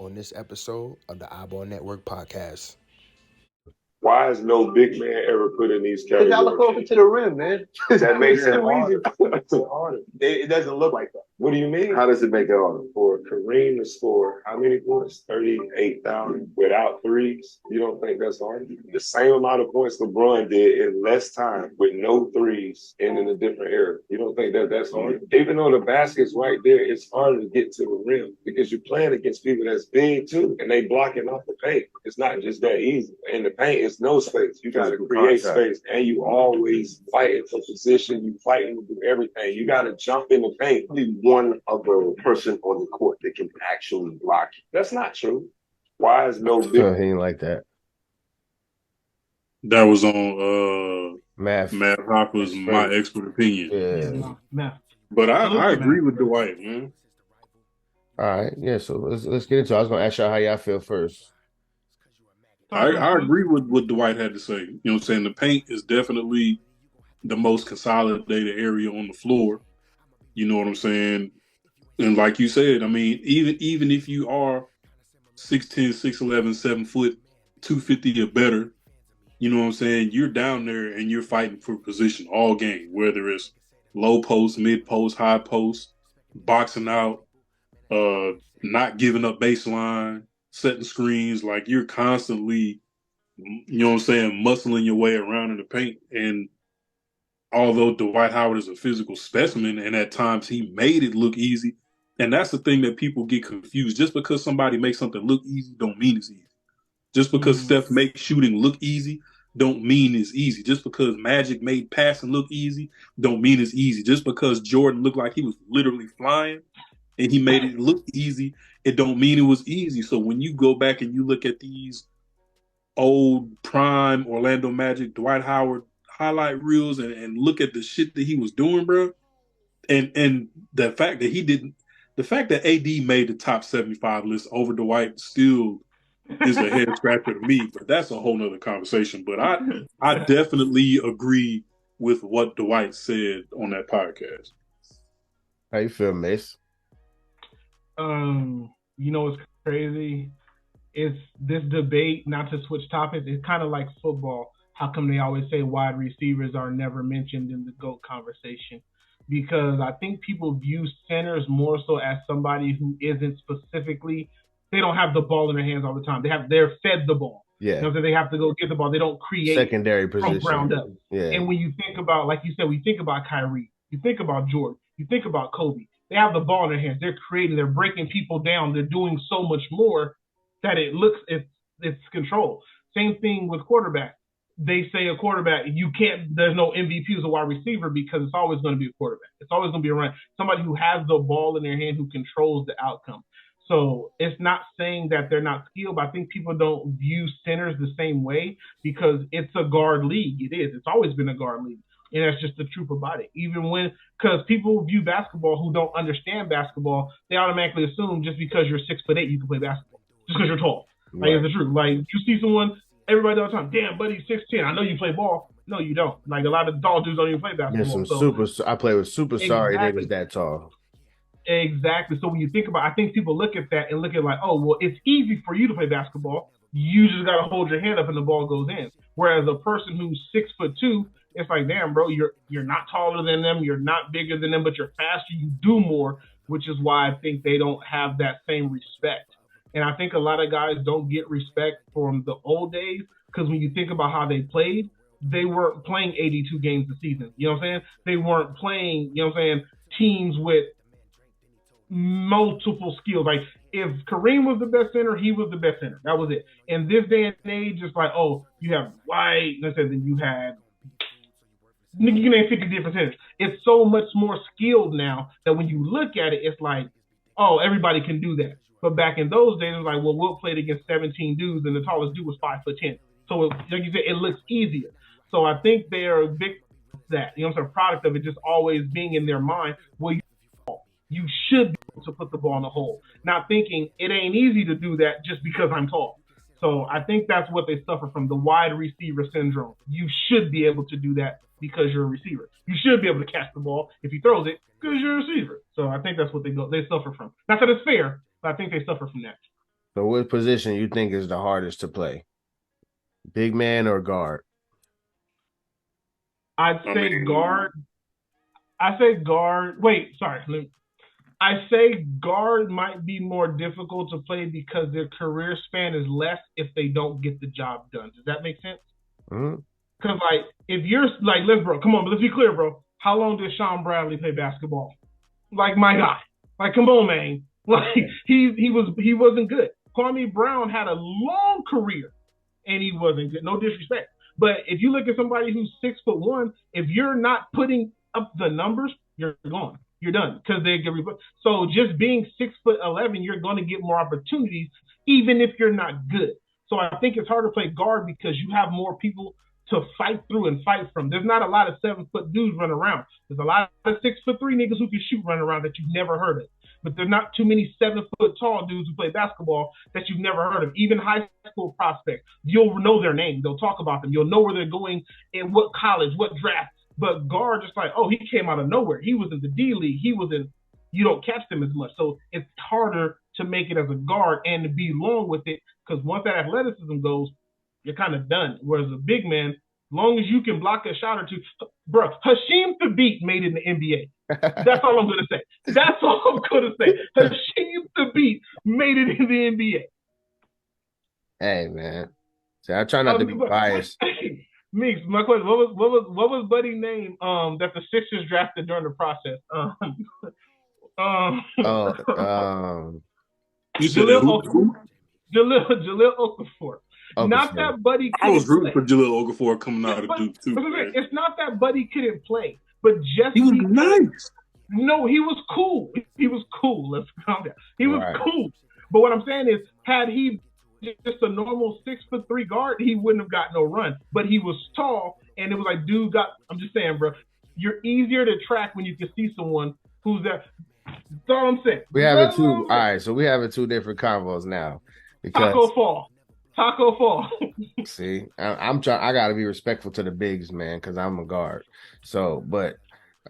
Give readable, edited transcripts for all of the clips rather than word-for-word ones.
on this episode of the iBall Network podcast. Why is no big man ever put in these categories? Y'all look closer to the rim, man. That makes it harder. harder. It doesn't look like that. What do you mean? How does it make it harder? For Kareem to score how many points? 38,000 without threes. You don't think that's hard? The same amount of points LeBron did in less time with no threes and in a different era. You don't think that's hard? Even though the basket's right there, it's harder to get to the rim because you're playing against people that's big too, and they blocking off the paint. It's not just that easy. In the paint, it's no space. You got to create space, and you always fighting for position. You fighting to do everything. You got to jump in the paint. Only one other person on the court that can actually block you. That's not true. Why is no big? He ain't like that. That was on Math Hopper's My Expert Opinion. Yeah. Math. But I agree with Dwight, man. All right. Yeah. So let's get into it. I was gonna ask y'all how y'all feel first. I agree with what Dwight had to say. You know what I'm saying? The paint is definitely the most consolidated area on the floor. You know what I'm saying? And like you said, I mean, even if you are 6'10", 6'11", 7 foot, 250 or better, you know what I'm saying? You're down there and you're fighting for position all game, whether it's low post, mid post, high post, boxing out, not giving up baseline, setting screens. Like you're constantly, you know what I'm saying, muscling your way around in the paint. And although Dwight Howard is a physical specimen and at times he made it look easy, and that's the thing that people get confused. Just because somebody makes something look easy don't mean it's easy. Just because Steph makes shooting look easy don't mean it's easy. Just because Magic made passing look easy don't mean it's easy. Just because Jordan looked like he was literally flying and he made it look easy, it don't mean it was easy. So when you go back and you look at these old prime Orlando Magic, Dwight Howard highlight reels and look at the shit that he was doing, bro, and the fact that AD made the top 75 list over Dwight still is a head scratcher to me, but that's a whole nother conversation. But I definitely agree with what Dwight said on that podcast. How you feel, Mace? You know what's crazy? It's this debate, not to switch topics, it's kind of like football. How come they always say wide receivers are never mentioned in the GOAT conversation? Because I think people view centers more so as somebody who isn't specifically, they don't have the ball in their hands all the time. They're fed the ball. Yeah. You know, so they have to go get the ball. They don't create secondary position from ground up. Yeah. And when you think about, like you said, we think about Kyrie, you think about Jordan, you think about Kobe. They have the ball in their hands. They're creating. They're breaking people down. They're doing so much more that it's control. Same thing with quarterback. They say a quarterback, there's no MVP as a wide receiver because it's always going to be a quarterback. It's always going to be around somebody who has the ball in their hand, who controls the outcome. So it's not saying that they're not skilled, but I think people don't view centers the same way because it's a guard league. It is. It's always been a guard league. And that's just the truth about it. Because people view basketball who don't understand basketball, they automatically assume just because you're 6'8", you can play basketball. Just because you're tall. Like, it's the truth. Like, you see someone, everybody all the time, damn, buddy, 6'10". I know you play ball. No, you don't. Like, a lot of tall dudes don't even play basketball. I play with super sorry niggas that tall. Exactly. So when you think about, I think people look at that and look at like, oh, well, it's easy for you to play basketball. You just got to hold your hand up and the ball goes in. Whereas a person who's 6'2", it's like, damn, bro, you're not taller than them. You're not bigger than them, but you're faster. You do more, which is why I think they don't have that same respect. And I think a lot of guys don't get respect from the old days because when you think about how they played, they weren't playing 82 games a season. You know what I'm saying? They weren't playing, you know what I'm saying, teams with multiple skills. Like, if Kareem was the best center, he was the best center. That was it. And this day and age, it's like, oh, you have White, then you had, you can name 50 different centers. It's so much more skilled now that when you look at it, it's like, oh, everybody can do that. But back in those days, it was like, well, Wilt played against 17 dudes, and the tallest dude was 5'10". So, like you said, it looks easier. So I think they are a big that, you know, some product of it just always being in their mind. Well, you should be able to put the ball in the hole. Not thinking it ain't easy to do that just because I'm tall. So I think that's what they suffer from, the wide receiver syndrome. You should be able to do that because you're a receiver. You should be able to catch the ball if he throws it because you're a receiver. So I think that's what they suffer from. Not that it's fair, but I think they suffer from that. So what position you think is the hardest to play? Big man or guard? I'd I say mean, guard. I say guard. Wait, sorry. I say guard might be more difficult to play because their career span is less if they don't get the job done. Does that make sense? Mm-hmm. Because like if you're like, come on, let's be clear, bro. How long did Sean Bradley play basketball? Like my guy. Like come on, man. Like he wasn't good. Kwame Brown had a long career and he wasn't good. No disrespect. But if you look at somebody who's 6'1", if you're not putting up the numbers, you're gone. You're done because they get replaced. So just being 6'11", you're going to get more opportunities, even if you're not good. So I think it's hard to play guard because you have more people to fight through and fight from. There's not a lot of 7-foot dudes running around. There's a lot of 6'3" niggas who can shoot running around that you've never heard of. But there's not too many 7-foot tall dudes who play basketball that you've never heard of. Even high school prospects, you'll know their name. They'll talk about them. You'll know where they're going in what college, what draft. But guard, just like, oh, he came out of nowhere. He was in the D League. He was in, you don't catch them as much. So it's harder to make it as a guard and to be long with it because once that athleticism goes, you're kind of done. Whereas a big man, long as you can block a shot or two, bro, Hasheem Thabeet made it in the NBA. That's all I'm going to say. That's all I'm going to say. Hasheem Thabeet made it in the NBA. Hey, man. See, I try not to be biased. Meeks, my question: what was Buddy's name? That the Sixers drafted during the process. You said who? Jaleel Okafor. Not that Buddy. I was rooting for Jaleel Okafor coming out of Duke too. It's not that Buddy couldn't play, but just he was nice. No, he was cool. He was cool. Let's calm down. He was cool. But what I'm saying is, had he just a normal 6'3" guard, he wouldn't have got no run. But he was tall, and it was like, dude got. I'm just saying, bro. You're easier to track when you can see someone who's there. That's all I'm saying. We have it two. All right, so we have it two different combos now. Because Taco Fall. See, I'm trying. I got to be respectful to the bigs, man, because I'm a guard. So, but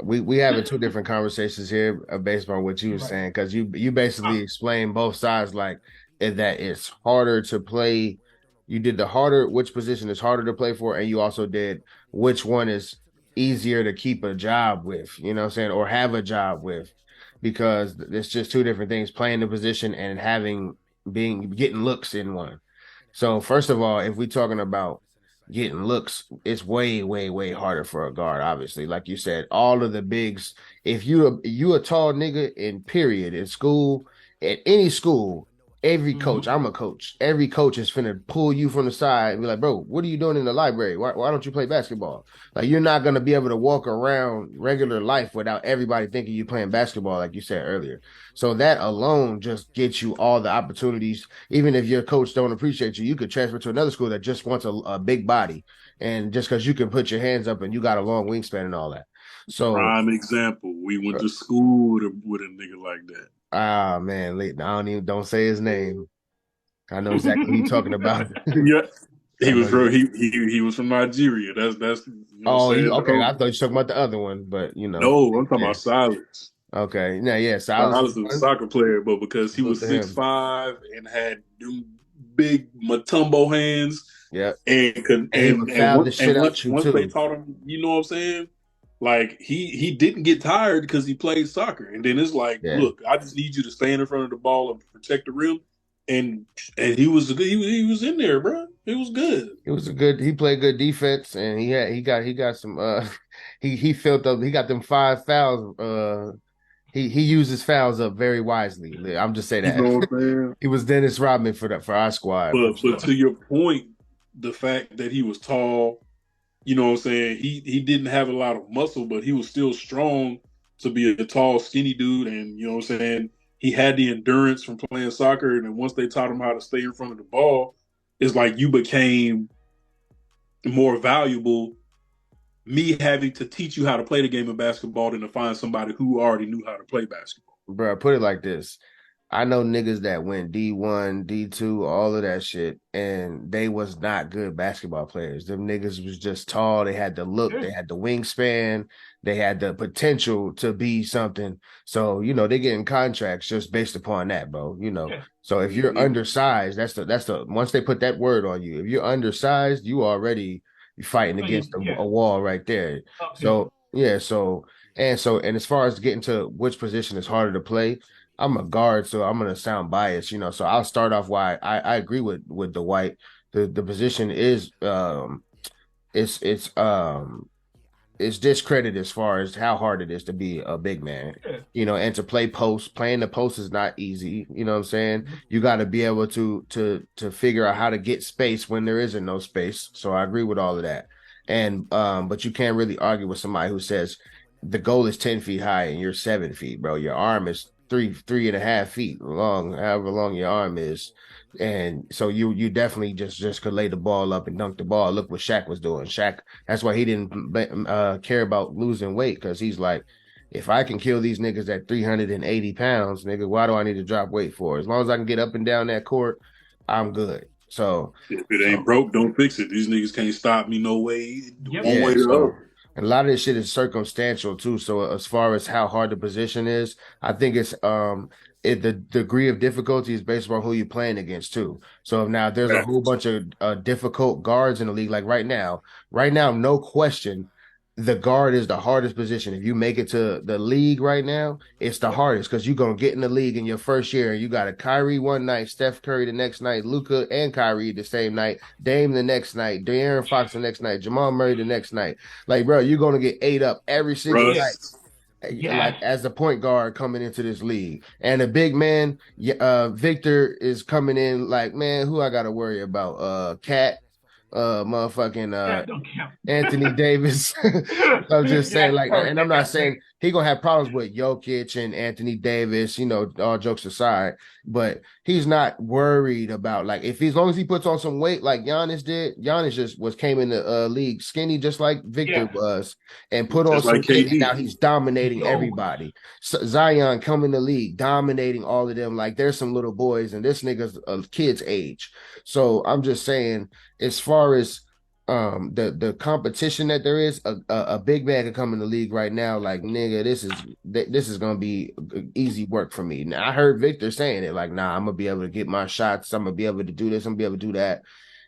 we having two different conversations here based on what you were saying, because you basically explained both sides, like that it's harder to play. You did which position is harder to play for, and you also did which one is easier to keep a job with, you know what I'm saying, or have a job with, because it's just two different things, playing the position and getting looks in one. So first of all, if we're talking about getting looks, it's way, way, way harder for a guard, obviously. Like you said, all of the bigs, if you a tall nigga in period in school, at any school, every coach, I'm a coach, every coach is finna pull you from the side and be like, bro, what are you doing in the library? Why don't you play basketball? Like, you're not going to be able to walk around regular life without everybody thinking you're playing basketball, like you said earlier. So that alone just gets you all the opportunities. Even if your coach don't appreciate you, you could transfer to another school that just wants a big body. And just because you can put your hands up and you got a long wingspan and all that. So, prime example, we went to school with a nigga like that. Ah, man, don't say his name. I know exactly who you're talking about. Yeah, he was from Nigeria. That's. You know okay. I thought you were talking about the other one, but you know. No, I'm talking about Silas. Okay, yeah, Silas was a soccer player, but because he was 6'5" and had big Matumbo hands, yeah, and once they taught him, you know what I'm saying? Like he didn't get tired because he played soccer, and then it's like, look, I just need you to stand in front of the ball and protect the rim, and he was in there, bro. It was good. He played good defense, and he got some. He filled up. He got them 5 fouls. He uses fouls up very wisely. I'm just saying that. You know what I'm saying? He was Dennis Rodman for our squad. But to your point, the fact that he was tall. You know what I'm saying? He didn't have a lot of muscle, but he was still strong to be a tall, skinny dude. And, you know what I'm saying? He had the endurance from playing soccer. And then once they taught him how to stay in front of the ball, it's like you became more valuable, me having to teach you how to play the game of basketball than to find somebody who already knew how to play basketball. Bro, put it like this. I know niggas that went D1, D2, all of that shit, and they was not good basketball players. Them niggas was just tall. They had the look, they had the wingspan, they had the potential to be something. So, they getting contracts just based upon that, bro. So if you're undersized, that's the once they put that word on you, if you're undersized, you already fighting against a wall right there. So yeah, and as far as getting to which position is harder to play, I'm a guard, so I'm gonna sound biased, So I'll start off why I agree with Dwight. The position is it's discredited as far as how hard it is to be a big man, and to play post. Playing the post is not easy. You know what I'm saying? You got to be able to figure out how to get space when there isn't no space. So I agree with all of that. And but you can't really argue with somebody who says the goal is 10 feet high and you're 7 feet, bro. Your arm is 3.5 feet long, however long your arm is. And so you definitely just could lay the ball up and dunk the ball. Look what Shaq was doing. Shaq, that's why he didn't care about losing weight, because he's like, if I can kill these niggas at 380 pounds, nigga, why do I need to drop weight for? As long as I can get up and down that court, I'm good. So if it ain't broke, don't fix it. These niggas can't stop me no way. One way or the other. And a lot of this shit is circumstantial too. So as far as how hard the position is, I think it's the degree of difficulty is based on who you're playing against too. So now there's a whole bunch of difficult guards in the league. Like right now, no question, the guard is the hardest position. If you make it to the league right now, it's the hardest, because you're going to get in the league in your first year and you got a Kyrie one night, Steph Curry the next night, Luka and Kyrie the same night, Dame the next night, De'Aaron Fox the next night, Jamal Murray the next night. Like, bro, you're going to get ate up every single night. Like as the point guard coming into this league. And a big man, Victor is coming in like, man, who I got to worry about? Cat. Anthony Davis. I'm just saying, like, and I'm not saying he gonna have problems with Jokic and Anthony Davis, all jokes aside, but he's not worried about, like, if as long as he puts on some weight like Giannis did. Giannis just came in the league skinny just like Victor was, and put on some weight, and now he's dominating everybody. So Zion come in the league dominating all of them like there's some little boys, and this nigga's a kid's age. So I'm just saying, as far as the competition that there is, a big man can come in the league right now like, nigga, this is gonna be easy work for me. Now I heard Victor saying it like, nah, I'm gonna be able to get my shots, I'm gonna be able to do this, I'm gonna be able to do that.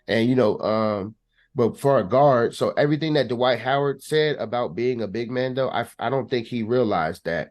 And but for a guard, so everything that Dwight Howard said about being a big man, though, I don't think he realized that.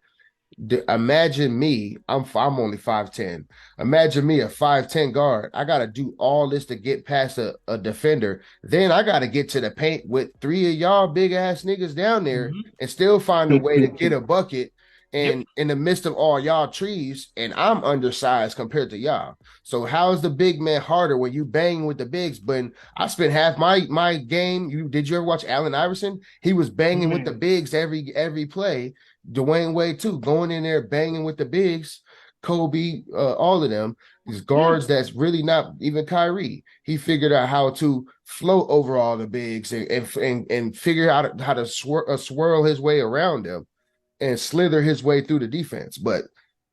Imagine me, I'm only 5'10". Imagine me, a 5'10" guard. I gotta do all this to get past a defender. Then I gotta get to the paint with 3 of y'all big ass niggas down there and still find a way to get a bucket. And in the midst of all y'all trees, and I'm undersized compared to y'all. So how is the big man harder when you bang with the bigs? But I spent half my game. Did you ever watch Allen Iverson? He was banging with the bigs every play. Dwayne Wade too, going in there banging with the bigs, Kobe, all of them, these guards that's really not even Kyrie. He figured out how to float over all the bigs and figure out how to swirl his way around them and slither his way through the defense. But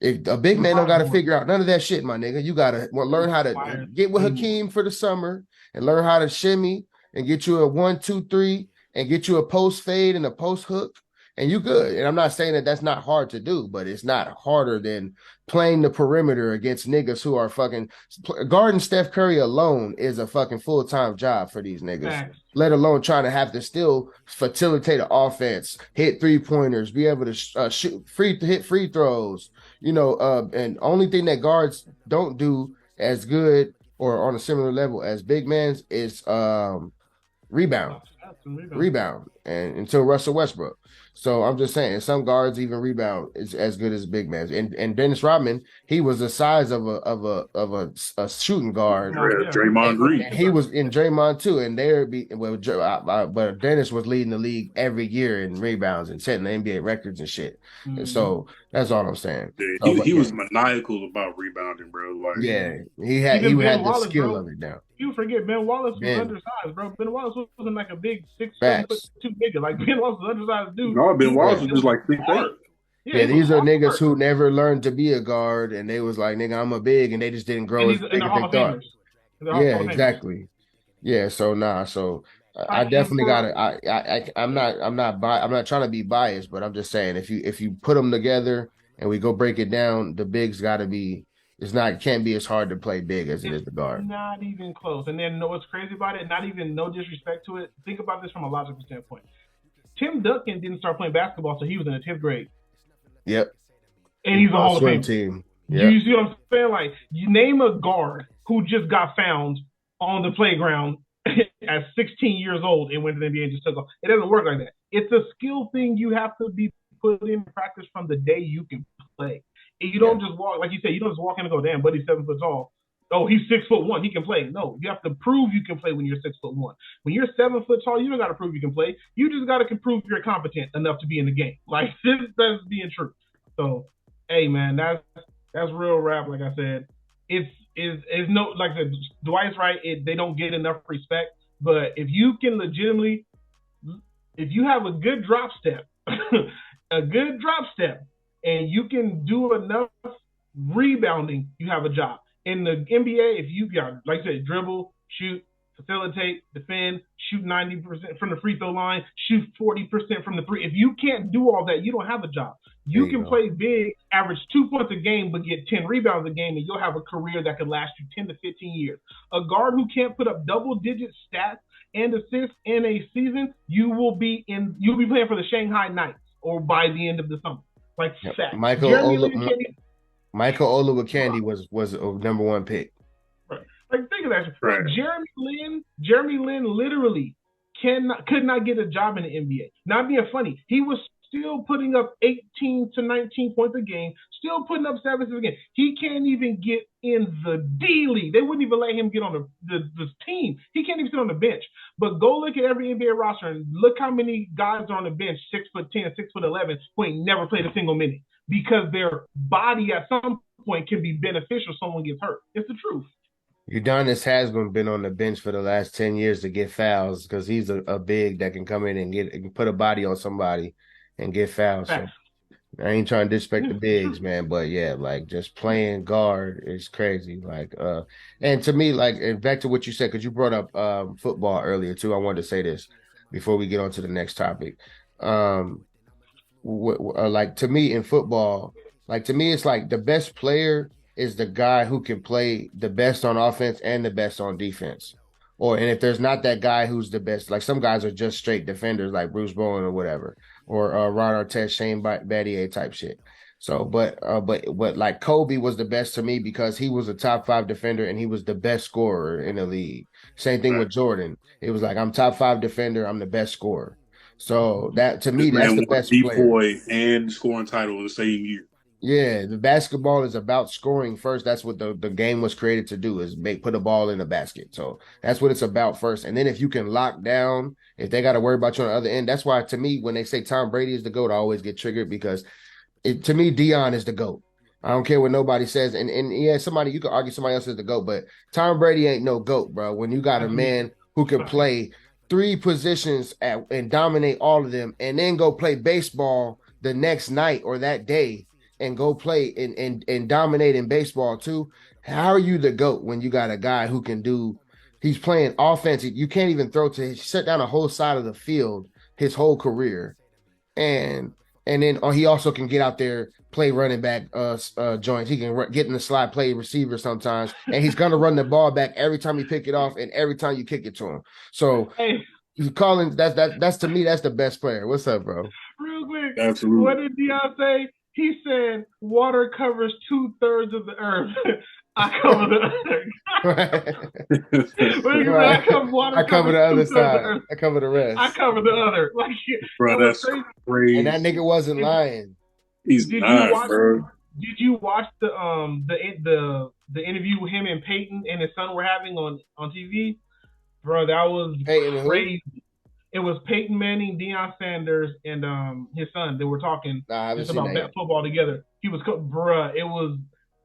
if a big man don't got to figure out none of that shit, my nigga, you got to learn how to get with Hakeem for the summer and learn how to shimmy and get you a 1-2-3 and get you a post fade and a post hook. And you good. And I'm not saying that that's not hard to do, but it's not harder than playing the perimeter against niggas who are fucking guarding Steph Curry alone is a fucking full-time job for these niggas, let alone trying to have to still facilitate an offense, hit 3-pointers, be able to hit free throws, and only thing that guards don't do as good or on a similar level as big men's is rebound and until Russell Westbrook. So I'm just saying, some guards even rebound is as good as big man. And Dennis Rodman, he was the size of a shooting guard. Draymond Green. And he was in Draymond too. And but Dennis was leading the league every year in rebounds and setting the NBA records and shit. Mm-hmm. And so that's all I'm saying. Yeah, he was maniacal about rebounding, bro. Like, he had the skill of it now. You forget Ben Wallace was undersized, bro. Ben Wallace wasn't like a big 6'2" nigga. Like Ben Wallace was undersized dude. No, Ben Wallace was just like 6'8". Yeah, it's these are hard niggas work. who never learned to be a guard, and they was like, nigga, I'm a big, and they just didn't grow as And big they're as they Hall of thought. Famers. They're Yeah, Hall of Famers. exactly. Yeah, so nah, so I Like, and definitely for gotta. I'm not trying to be biased, but I'm just saying if you put them together and we go break it down, the bigs got to be. It's not can't be as hard to play big as it is it's the guard. not even close. And then know what's crazy about it? Not even no disrespect to it. Think about this from a logical standpoint. Tim Duncan didn't start playing basketball until he was in the 10th grade. Yep. And he's a Hall of Swim Famer. team. You Yep. see what I'm saying? Like, you name a guard who just got found on the playground at 16 years old and went to the NBA and just took off. It doesn't work like that. It's a skill thing you have to be put in practice from the day you can play. And you don't just walk, like you said, you don't just walk in and go, damn, buddy's 7 foot tall. Oh, he's 6'1", he can play. No, you have to prove you can play when you're 6'1". When you're 7 foot tall, you don't got to prove you can play. You just got to prove you're competent enough to be in the game. Like, that's being true. So, hey, man, that's real rap. Like I said, it's no, like I said, Dwight's right. They don't get enough respect. But if you can legitimately, if you have a good drop step, and you can do enough rebounding, you have a job. In the NBA, if you got, like I said, dribble, shoot, facilitate, defend, shoot 90% from the free throw line, shoot 40% from the three. If you can't do all that, you don't have a job. You can play big, average 2 points a game, but get 10 rebounds a game, and you'll have a career that can last you 10 to 15 years. A guard who can't put up double-digit stats and assists in a season, you'll be playing for the Shanghai Knights or by the end of the summer. Like that. Michael Olowokandi was a number 1 pick. Right. Like think of that. Right. Jeremy Lin literally could not get a job in the NBA. Not being funny, he was still putting up 18 to 19 points a game, still putting up 7 assists a game. He can't even get in the D League. They wouldn't even let him get on the team. He can't even sit on the bench. But go look at every NBA roster and look how many guys are on the bench, 6'10", 6'11", who ain't never played a single minute because their body at some point can be beneficial. Someone gets hurt. It's the truth. Udonis Haslam been on the bench for the last 10 years to get fouls because he's a big that can come in and put a body on somebody and get fouls. So I ain't trying to disrespect the bigs, man, but yeah, like just playing guard is crazy. Like, and to me, like, and back to what you said, because you brought up football earlier too. I wanted to say this before we get on to the next topic. Like to me in football, like to me, it's like the best player is the guy who can play the best on offense and the best on defense. And if there's not that guy who's the best, like some guys are just straight defenders, like Bruce Bowen or whatever, or Ron Artest, Shane Battier type shit. So, but like Kobe was the best to me because he was a top 5 defender and he was the best scorer in the league. Same thing with Jordan. It was like, I'm top 5 defender, I'm the best scorer. So that to me, that's the best player. And scoring title in the same year. Yeah, the basketball is about scoring first. That's what the game was created to do, is put a ball in a basket. So that's what it's about first. And then if you can lock down, if they got to worry about you on the other end, that's why to me, when they say Tom Brady is the GOAT, I always get triggered because to me, Deion is the GOAT. I don't care what nobody says. And yeah, you can argue somebody else is the GOAT, but Tom Brady ain't no GOAT, bro. When you got a man who can play 3 positions and dominate all of them and then go play baseball the next night or that day, and go play and dominate in baseball too. How are you the GOAT when you got a guy who can he's playing offense. You can't even throw he shut down a whole side of the field his whole career. And then he also can get out there, play running back joints. He can get in the slide, play receiver sometimes. And he's going to run the ball back every time you pick it off and every time you kick it to him. So you calling that's to me, that's the best player. What's up, bro? Real quick. Absolutely. What did Deion say? He said, water covers 2/3 of the earth. I cover the earth. I cover the other side. I cover the rest. I cover the other. Like, bro, that's crazy. And that nigga wasn't lying. He's not, bro. Did you watch the interview with him and Peyton and his son were having on TV? Bro, that was crazy. It was Peyton Manning, Deion Sanders, and his son. They were talking just about football together. He was, bruh, it was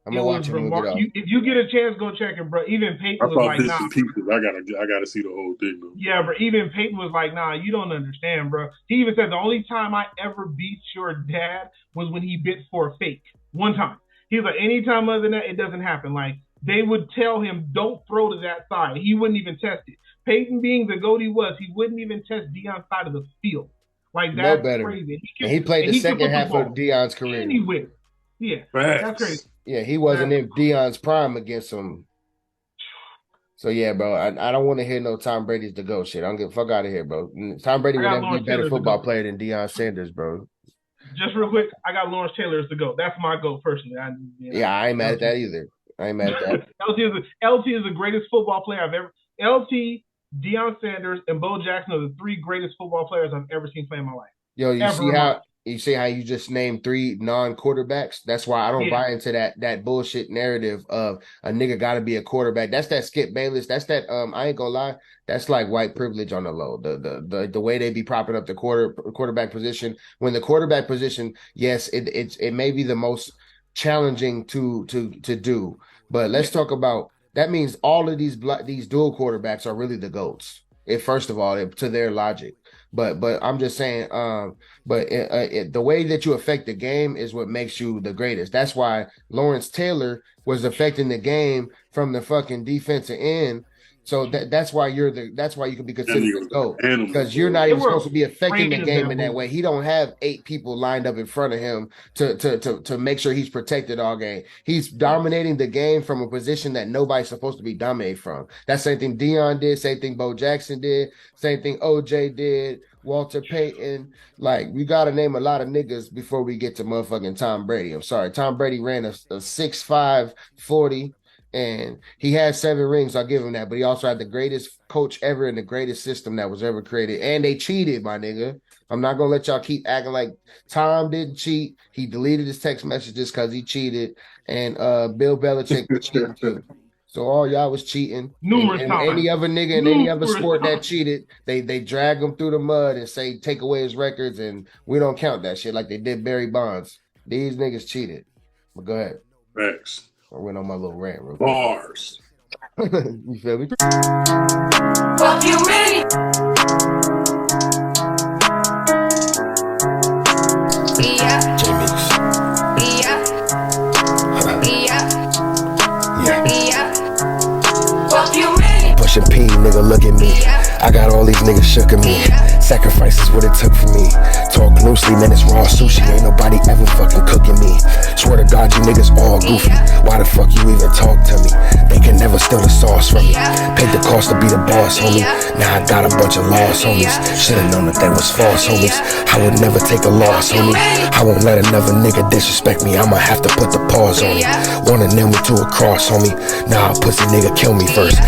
I'm gonna watch it when we get off. If you get a chance, go check it, bro. Even Peyton I was saw like, bits nah. and pieces. I gotta see the whole thing though. Yeah, bro. Even Peyton was like, nah, you don't understand, bro. He even said the only time I ever beat your dad was when he bit for a fake. One time. He's like, anytime other than that, it doesn't happen. Like, they would tell him, don't throw to that side. He wouldn't even test it. Peyton being the GOAT he was, he wouldn't even test Deion's side of the field. Like, that's crazy. He played the second half of Deion's career. Anyway. Yeah, that's crazy. Yeah, he wasn't in Deion's prime against him. So, yeah, bro, I don't want to hear no Tom Brady's the GOAT shit. I don't get the fuck out of here, bro. Tom Brady would never be a better football player than Deion Sanders, bro. Just real quick, I got Lawrence Taylor as the GOAT. That's my GOAT personally. I ain't mad at that either. I ain't mad at that. LT is the greatest football player I've ever. LT, Deion Sanders, and Bo Jackson are the three greatest football players I've ever seen play in my life. Yo, you see how you just named three non-quarterbacks? That's why I don't buy into that bullshit narrative of a nigga got to be a quarterback. That's that Skip Bayless. That's that I ain't gonna lie. That's like white privilege on the low. The way they be propping up the quarterback position. When the quarterback position, yes, it may be the most challenging to do. But let's talk about that. Means all of these dual quarterbacks are really the GOATs. First of all, to their logic. But I'm just saying, the way that you affect the game is what makes you the greatest. That's why Lawrence Taylor was affecting the game from the fucking defensive end. So that's why you can be considered the GOAT, because you're not even supposed to be affecting the game in that way. He don't have 8 people lined up in front of him to make sure he's protected all game. He's dominating the game from a position that nobody's supposed to be dominated from. That's same thing Deion did, same thing Bo Jackson did, same thing OJ did, Walter Payton. Like, we got to name a lot of niggas before we get to motherfucking Tom Brady. I'm sorry. Tom Brady ran a 6'5", 40. And he had 7 rings, I'll give him that. But he also had the greatest coach ever and the greatest system that was ever created. And they cheated, my nigga. I'm not going to let y'all keep acting like Tom didn't cheat. He deleted his text messages because he cheated. And Bill Belichick cheated too. So all y'all was cheating. Numerous times. Any other nigga in any other sport that cheated, they drag him through the mud and say, take away his records, and we don't count that shit like they did Barry Bonds. These niggas cheated. But go ahead. Thanks. I went on my little rant real quick. Bars. You feel me? Fuck you, man. Yeah. J-Mix. Yeah. Fuck you, man. Pushing P, nigga, look at me. I got all these niggas shook at me. Sacrifices what it took for me. Talk loosely, man, it's raw sushi. Ain't nobody ever fucking cooking me. Swear to God, you niggas all goofy. Why the fuck you even talk to me? They can never steal the sauce from me. Paid the cost to be the boss, homie. Now I got a bunch of lost homies. Should've known that was false, homies. I would never take a loss, homie. I won't let another nigga disrespect me. I'ma have to put the pause on it. Wanna nail me to a cross, homie. Nah, pussy nigga, kill me first.